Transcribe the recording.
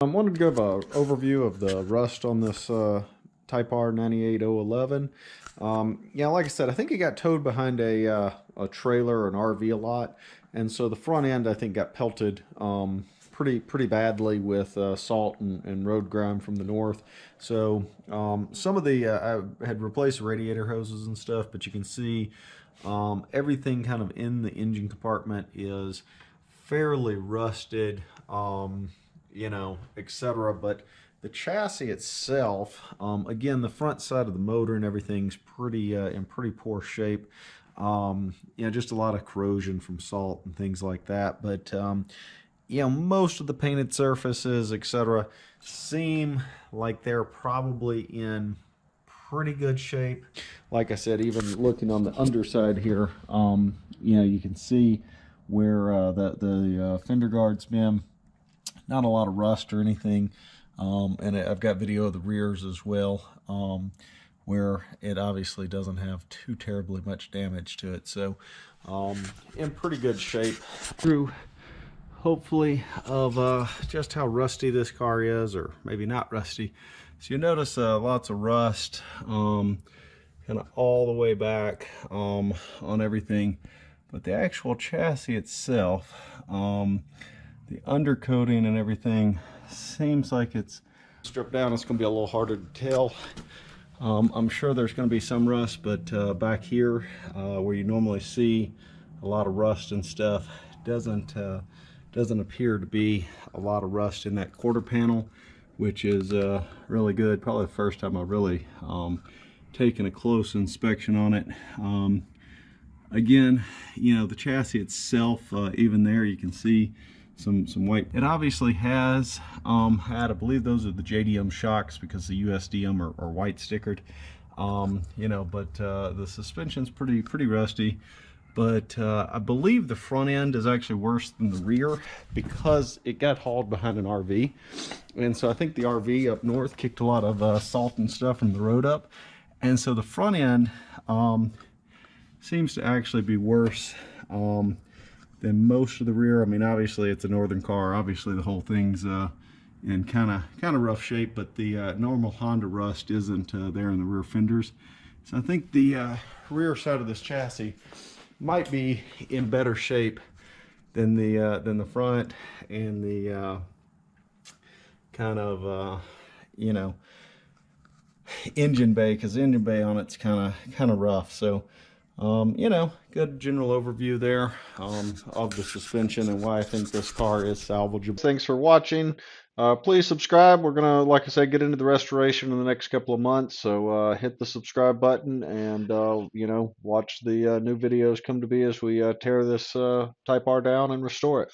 I wanted to give an overview of the rust on this Type R 98011. Yeah, like I said, I think it got towed behind a trailer or an RV a lot, and so the front end I think got pelted pretty badly with salt and road grime from the north. So some of the I had replaced radiator hoses and stuff, but you can see everything kind of in the engine compartment is fairly rusted. Etc. But the chassis itself, again, the front side of the motor and everything's pretty in pretty poor shape. Just a lot of corrosion from salt and things like that. But most of the painted surfaces, etc., seem like they're probably in pretty good shape. Like I said, even looking on the underside here, you can see where the fender guard's been. Not a lot of rust or anything, and I've got video of the rears as well, where it obviously doesn't have too terribly much damage to it. So in pretty good shape through, hopefully, of just how rusty this car is, or maybe not rusty. So you notice lots of rust kind of all the way back on everything, but the actual chassis itself, the undercoating and everything seems like it's stripped down. It's going to be a little harder to tell. I'm sure there's going to be some rust, but back here where you normally see a lot of rust and stuff, doesn't appear to be a lot of rust in that quarter panel, which is really good. Probably the first time I've really taken a close inspection on it. Again, the chassis itself, even there you can see some white. It obviously has had, I believe those are the JDM shocks because the USDM are white stickered. But the suspension's pretty rusty. But I believe the front end is actually worse than the rear because it got hauled behind an RV. And so I think the RV up north kicked a lot of salt and stuff from the road up. And so the front end seems to actually be worse than most of the rear. I mean, obviously it's a northern car. Obviously the whole thing's in kind of rough shape, but the normal Honda rust isn't there in the rear fenders. So I think the rear side of this chassis might be in better shape than the front, and the kind of engine bay, because the engine bay on it's kind of rough. So good general overview there of the suspension and why I think this car is salvageable. Thanks for watching. Please subscribe. We're gonna, like I said, get into the restoration in the next couple of months. So hit the subscribe button and watch the new videos come to be as we tear this Type R down and restore it.